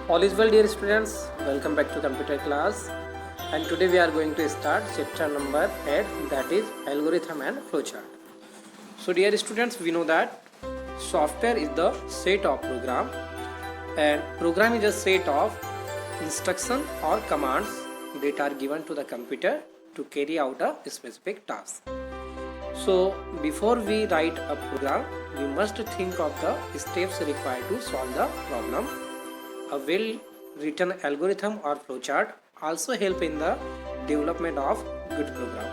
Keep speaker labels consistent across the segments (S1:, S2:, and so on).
S1: All is well, dear students. Welcome back to computer class. And today we are going to start chapter number 8, that is algorithm and flowchart. So, dear students, we know that software is the set of program, and program is a set of instruction or commands that are given to the computer to carry out a specific task. So, before we write a program, we must think of the steps required to solve the problem. A well-written algorithm or flowchart also help in the development of good program.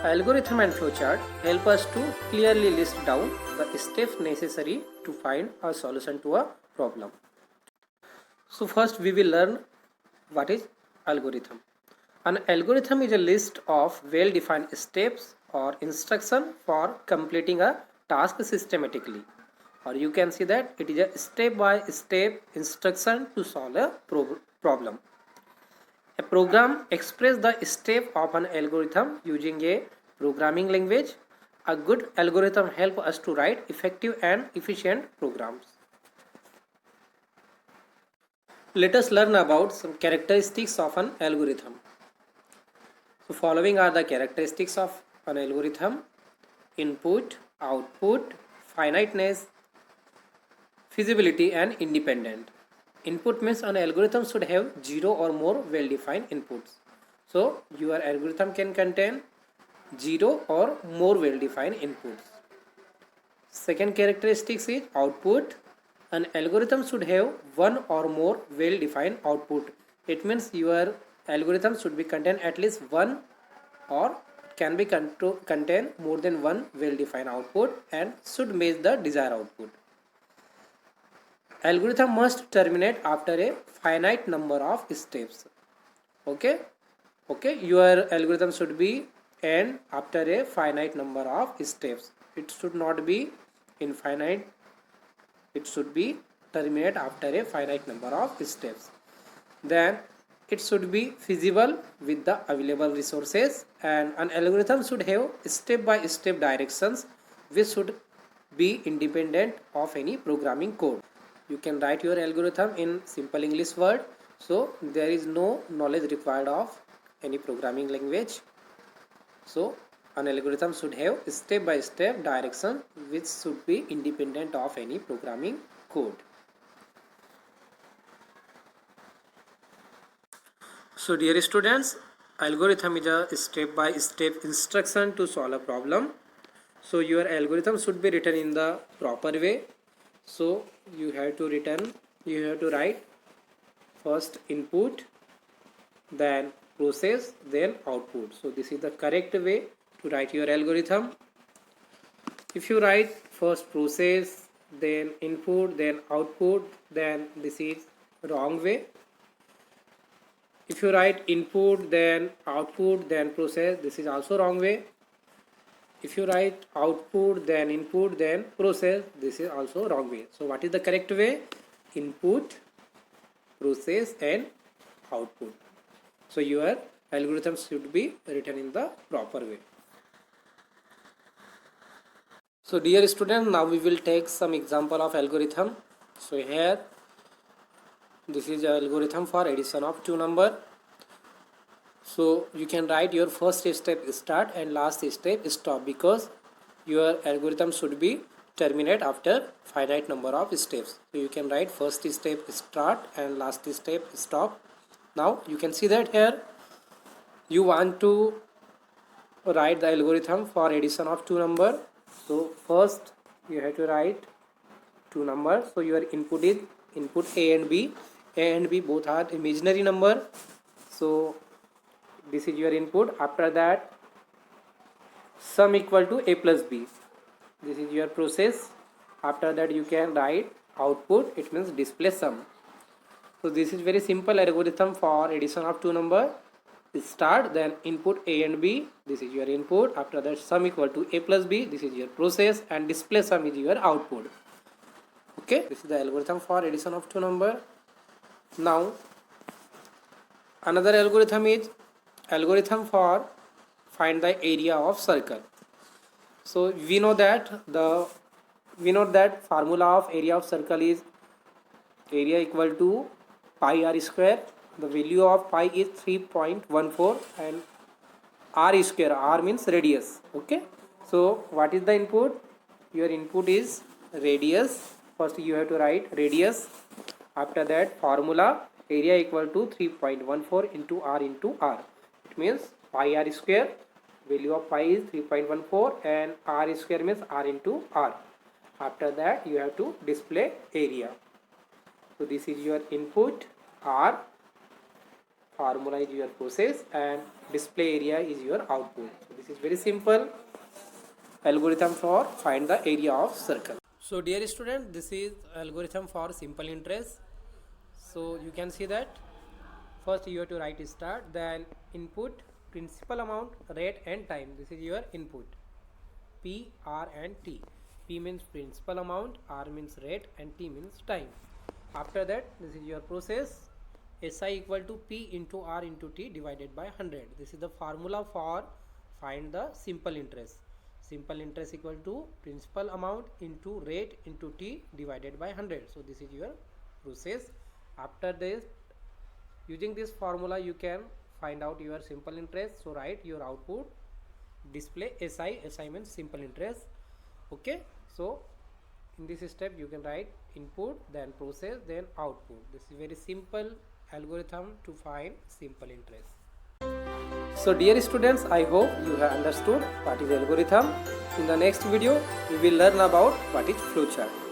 S1: Algorithm and flowchart help us to clearly list down the steps necessary to find a solution to a problem. So first we will learn what is algorithm. An algorithm is a list of well-defined steps or instruction for completing a task systematically. Or you can see that it is a step-by-step instruction to solve a problem. A program expresses the step of an algorithm using a programming language. A good algorithm helps us to write effective and efficient programs. Let us learn about some characteristics of an algorithm. So following are the characteristics of an algorithm: input, output, finiteness, feasibility and independent. Input means an algorithm should have 0 or more well-defined inputs. So your algorithm can contain 0 or more well-defined inputs. Second characteristics is output. An algorithm should have one or more well-defined output. It means your algorithm should be contain at least one or can be contain more than one well-defined output and should match the desired output. Algorithm must terminate after a finite number of steps. Okay, your algorithm should be end after a finite number of steps. It should not be infinite. It should be terminate after a finite number of steps. Then it should be feasible with the available resources, and an algorithm should have step-by-step directions which should be independent of any programming code. You can write your algorithm in simple English word, so there is no knowledge required of any programming language. So an algorithm should have step-by-step direction which should be independent of any programming code. So dear students, algorithm is a step-by-step instruction to solve a problem. So your algorithm should be written in the proper way. So you have to write first input, then process, then output. So this is the correct way to write your algorithm. If you write first process, then input, then output, then this is wrong way. If you write input, then output, then process, this is also wrong way. If you write output, then input, then process, this is also wrong way. So what is the correct way? Input, process and output. So your algorithm should be written in the proper way. So dear student, now we will take some example of algorithm. So here this is an algorithm for addition of two number. So you can write your first step start and last step stop, because your algorithm should be terminate after finite number of steps. So you can write first step start and last step stop. Now you can see that here you want to write the algorithm for addition of two number. So first you have to write two numbers. So your input is input A and B. A and B both are imaginary number. So this is your input. After that sum equal to A plus B. This is your process. After that you can write output. It means display sum. So this is very simple algorithm for addition of two number. Start, then input A and B. This is your input. After that sum equal to A plus B. This is your process, and display sum is your output. Okay, this is the algorithm for addition of two number. Now another algorithm is algorithm for find the area of circle. So we know that formula of area of circle is area equal to pi r square. The value of pi is 3.14 and r square, r means radius. Okay, so what is the input? Your input is radius. First you have to write radius. After that formula, area equal to 3.14 into r into r. It means pi r square, value of pi is 3.14 and r square means r into r. After that you have to display area. So this is your input r, formula is your process, and display area is your output. So this is very simple algorithm for find the area of circle. So dear student, this is algorithm for simple interest. So you can see that first you have to write start, then input, principal amount, rate and time. This is your input, P, R and T. P means principal amount, R means rate and T means time. After that, this is your process, SI equal to P into R into T divided by 100. This is the formula for find the simple interest. Simple interest equal to principal amount into rate into T divided by 100. So this is your process. After this, using this formula you can find out your simple interest. So write your output, display SI. SI means simple interest. Okay, so in this step you can write input, then process, then output. This is very simple algorithm to find simple interest. So dear students, I hope you have understood what is algorithm. In the next video we will learn about what is flowchart.